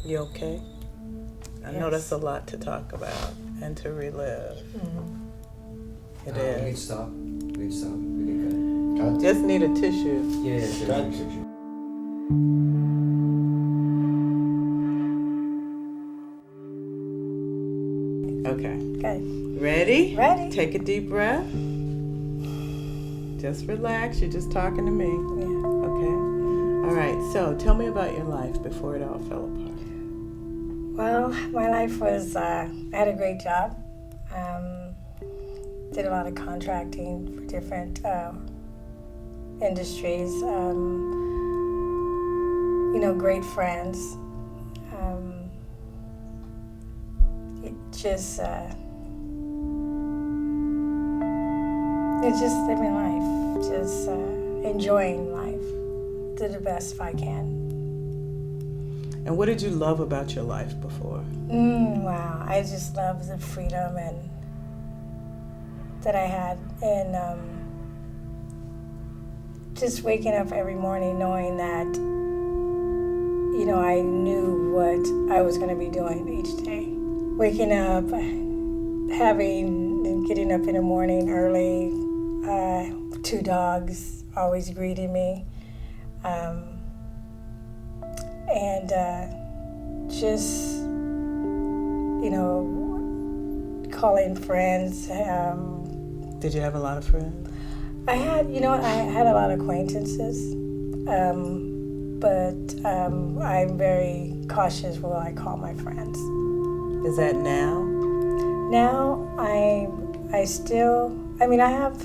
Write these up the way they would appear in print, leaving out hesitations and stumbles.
You okay? I know Yes. that's a lot to talk about and to relive. It We can is. stop. We can stop. We can cut. Just need a tissue. Yeah, Cut. tissue. Okay. Okay. Ready? Ready. Take a deep breath. Just relax. You're just talking to me. Yeah. Okay. All right. So tell me about your life before it all fell apart. Well, my life was, I had a great job. Did a lot of contracting for different industries. Great friends. Just living life, just enjoying life, do the best if I can. And what did you love about your life before? Wow, I just love the freedom and that I had, and just waking up every morning knowing that, I knew what I was going to be doing each day. Waking up, getting up in the morning early, 2 dogs always greeting me, and just, calling friends. Did you have a lot of friends? I had a lot of acquaintances, but I'm very cautious what I call my friends. Is that now? Now I have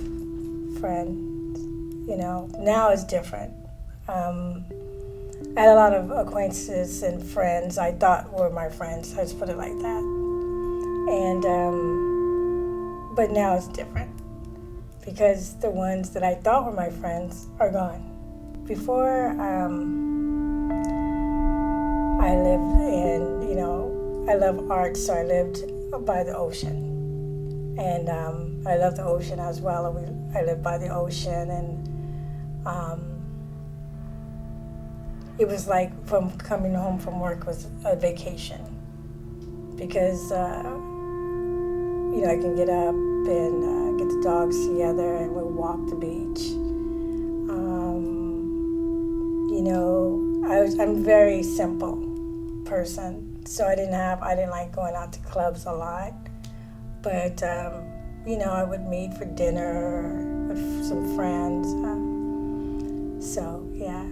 friends, now it's different. I had a lot of acquaintances and friends I thought were my friends, let's put it like that. And, but now it's different because the ones that I thought were my friends are gone. Before, I lived in, I love art, so I lived by the ocean. And I love the ocean as well. I lived by the ocean, and it was like from coming home from work was a vacation because, I can get up and get the dogs together and we'll walk the beach. I'm a very simple person, so I didn't like going out to clubs a lot, but I would meet for dinner with some friends. So yeah.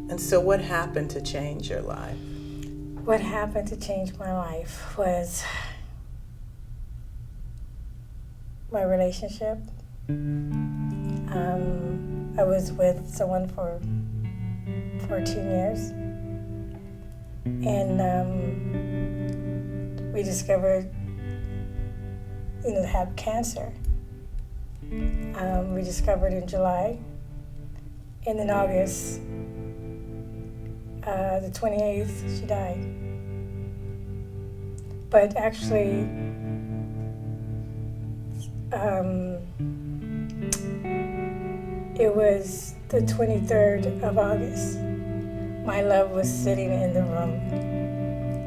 And so what happened to change your life? What happened to change my life was my relationship. I was with someone for 14 years, and we discovered, have cancer. We discovered in July, and in August, the 28th, she died. But actually, it was the 23rd of August. My love was sitting in the room,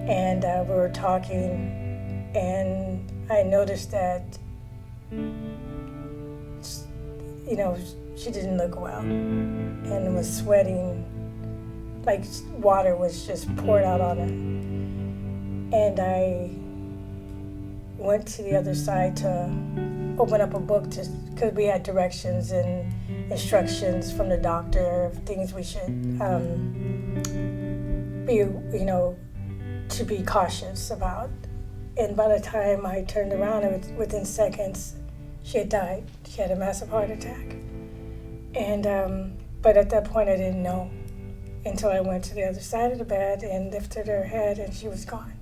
and we were talking, and I noticed that, she didn't look well, and was sweating, like water was just poured out on her. And I went to the other side to open up a book because we had directions and instructions from the doctor of things we should to be cautious about. And by the time I turned around, it was within seconds, she had died. She had a massive heart attack. And but at that point, I didn't know until I went to the other side of the bed and lifted her head, and she was gone.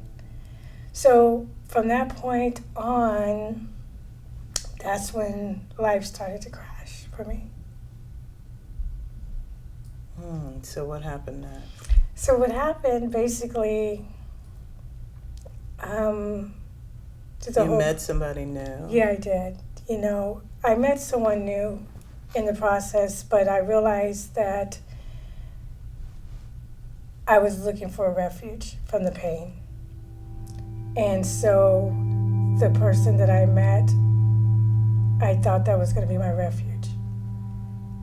So from that point on, that's when life started to crash for me. So what happened next? So what happened, basically, You met somebody new? Yeah, I did. I met someone new in the process, but I realized that I was looking for a refuge from the pain. And so the person that I met, I thought that was going to be my refuge.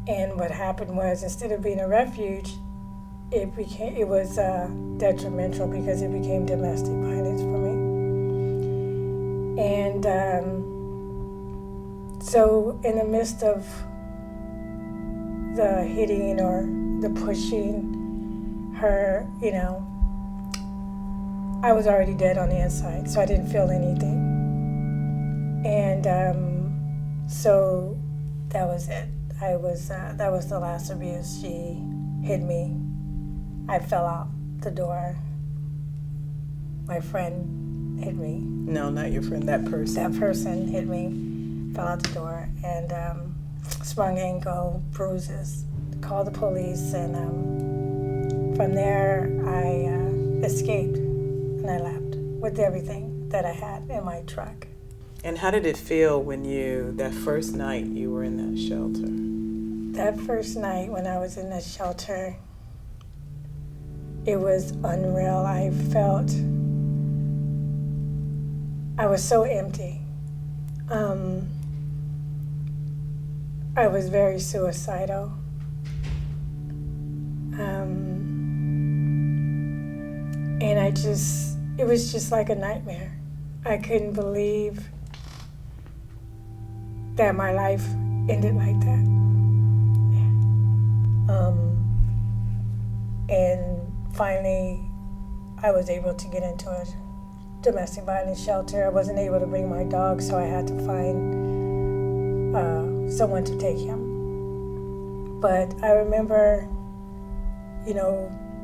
And what happened was, instead of being a refuge, it was detrimental, because it became domestic violence for me. And so in the midst of the hitting or the pushing her, I was already dead on the inside, so I didn't feel anything. And so that was it. That was the last abuse. She hit me. I fell out the door. My friend hit me. No, not your friend, that person. That person hit me, fell out the door, and sprung ankle, bruises. Called the police, and from there I escaped, and I left with everything that I had in my truck. And how did it feel when that first night you were in that shelter? That first night when I was in the shelter, it was unreal. I was so empty. I was very suicidal. And it was just like a nightmare. I couldn't believe that my life ended like that. And finally, I was able to get into a domestic violence shelter. I wasn't able to bring my dog, so I had to find someone to take him. But I remember,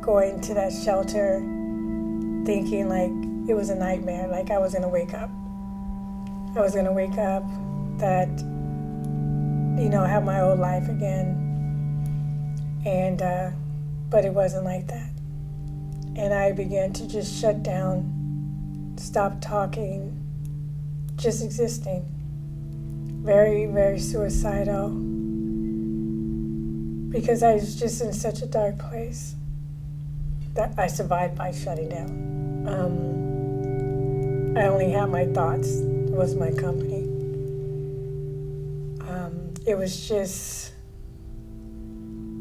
going to that shelter thinking like it was a nightmare, like I was gonna wake up. I was gonna wake up, that, have my old life again. And, but it wasn't like that. And I began to just shut down, stop talking, just existing. Very, very suicidal, because I was just in such a dark place that I survived by shutting down. I only had my thoughts, was my company. It was just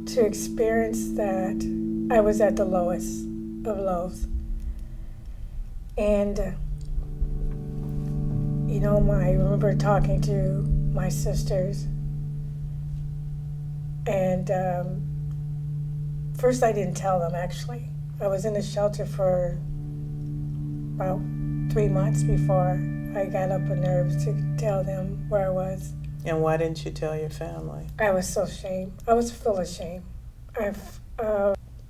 to experience that I was at the lowest of lows. And, I remember talking to my sisters, and first I didn't tell them, actually. I was in the shelter for about 3 months before I got up a nerve to tell them where I was. And why didn't you tell your family? I was so ashamed. I was full of shame. And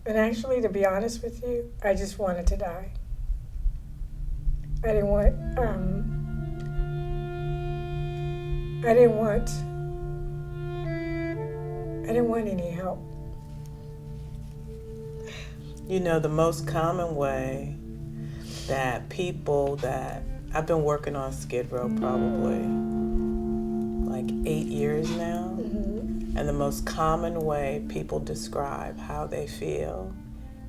actually, to be honest with you, I just wanted to die. I didn't want any help. The most common way that people that I've been working on Skid Row probably like 8 years now, and the most common way people describe how they feel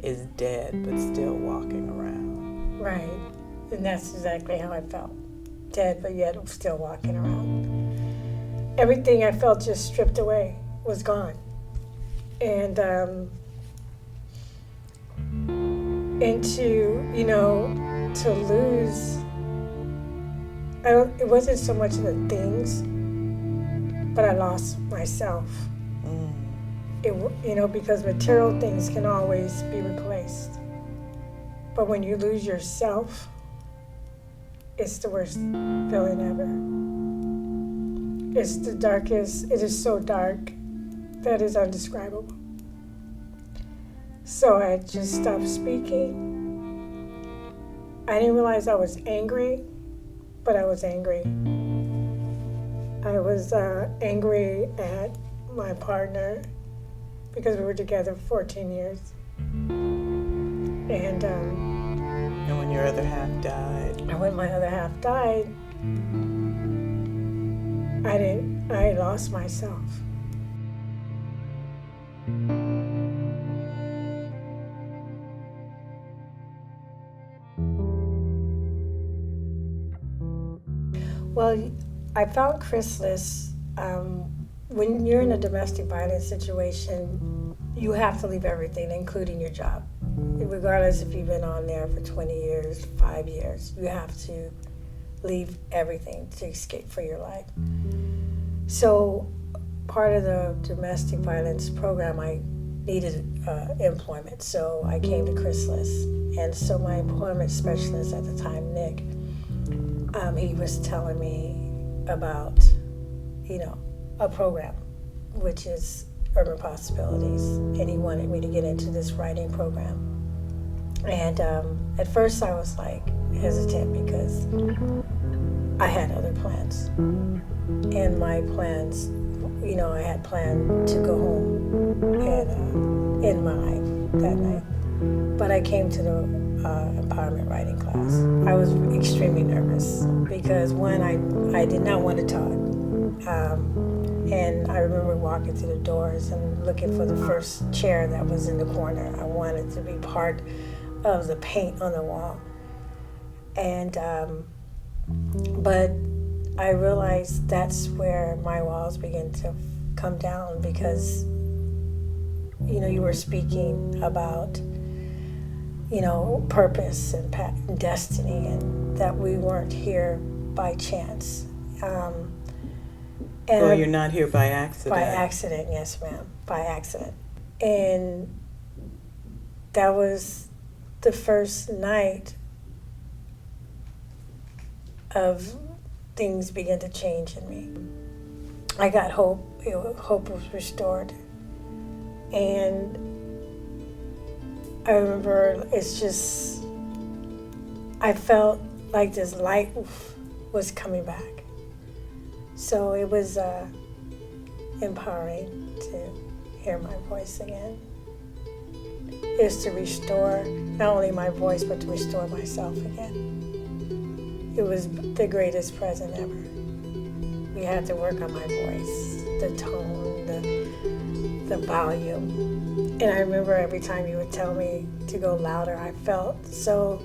is dead but still walking around. Right, and that's exactly how I felt. Dead but yet still walking around. Everything I felt just stripped away, was gone. And to lose, it wasn't so much the things, but I lost myself. Because material things can always be replaced. But when you lose yourself, it's the worst feeling ever. It's the darkest, it is so dark that is undescribable. So I just stopped speaking. I didn't realize I was angry, but I was angry. I was angry at my partner because we were together for 14 years. And when your other half died? And when my other half died, I lost myself. Well, I found Chrysalis. When you're in a domestic violence situation, you have to leave everything, including your job. Regardless if you've been on there for 20 years, 5 years, you have to leave everything to escape for your life. So part of the domestic violence program, I needed employment. So I came to Chrysalis. And so my employment specialist at the time, Nick, he was telling me about, a program, which is Urban Possibilities. And he wanted me to get into this writing program. And at first I was like hesitant because I had other plans. And my plans, I had planned to go home and end my life that night. But I came to the empowerment writing class. I was extremely nervous because one, I did not want to talk. And I remember walking through the doors and looking for the first chair that was in the corner. I wanted to be part of the paint on the wall. And, but I realized that's where my walls began to come down because, you were speaking about, purpose and destiny, and that we weren't here by chance. Well, you're not here by accident. By accident, yes, ma'am. By accident. And that was the first night of things began to change in me. I got hope. Hope was restored. And I remember I felt like this light was coming back. So it was empowering to hear my voice again. Is to restore not only my voice, but to restore myself again. It was the greatest present ever. We had to work on my voice, the tone, the volume. And I remember every time you would tell me to go louder, I felt so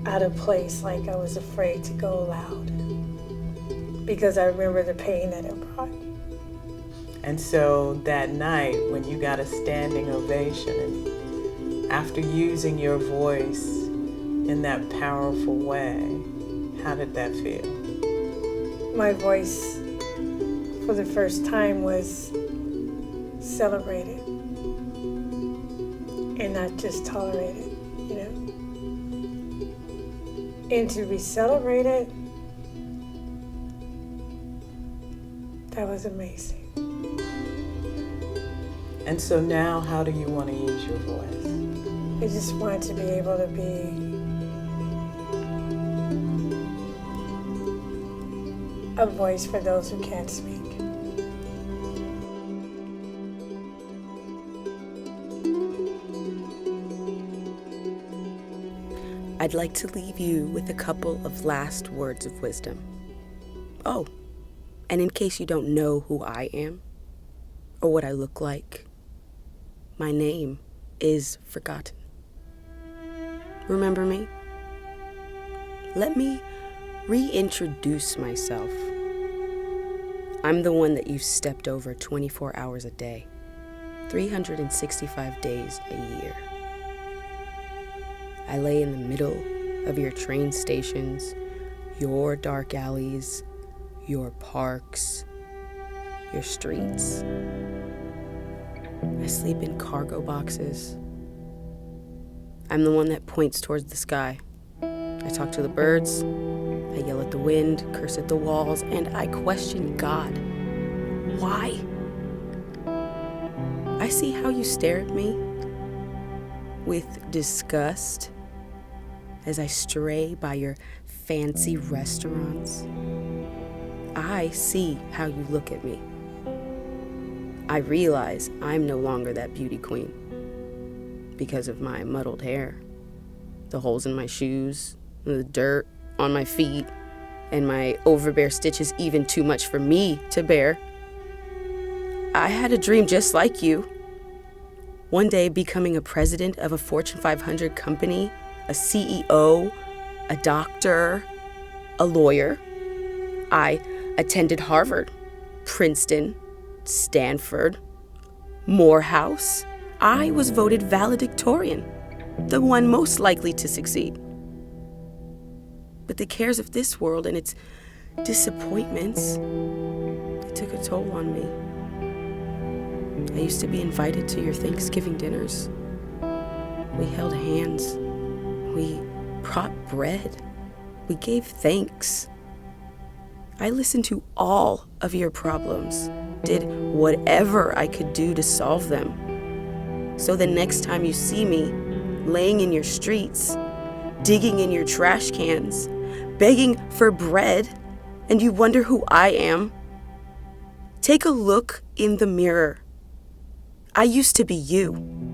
out of place, like I was afraid to go loud. Because I remember the pain that it brought. And so that night when you got a standing ovation, and after using your voice in that powerful way, how did that feel? My voice for the first time was celebrated and not just tolerated, And to be celebrated, that was amazing. And so now, how do you want to use your voice? I just want to be able to be a voice for those who can't speak. I'd like to leave you with a couple of last words of wisdom. Oh, and in case you don't know who I am or what I look like, my name is forgotten. Remember me? Let me reintroduce myself. I'm the one that you've stepped over 24 hours a day, 365 days a year. I lay in the middle of your train stations, your dark alleys, your parks, your streets. I sleep in cargo boxes. I'm the one that points towards the sky. I talk to the birds, I yell at the wind, curse at the walls, and I question God. Why? I see how you stare at me with disgust as I stray by your fancy restaurants. I see how you look at me. I realize I'm no longer that beauty queen because of my muddled hair, the holes in my shoes, the dirt on my feet, and my overbear stitches even too much for me to bear. I had a dream just like you. One day becoming a president of a Fortune 500 company, a CEO, a doctor, a lawyer. I attended Harvard, Princeton, Stanford, Morehouse. I was voted valedictorian, the one most likely to succeed. But the cares of this world and its disappointments, it took a toll on me. I used to be invited to your Thanksgiving dinners. We held hands. We brought bread. We gave thanks. I listened to all of your problems, did whatever I could do to solve them. So the next time you see me laying in your streets, digging in your trash cans, begging for bread, and you wonder who I am, take a look in the mirror. I used to be you.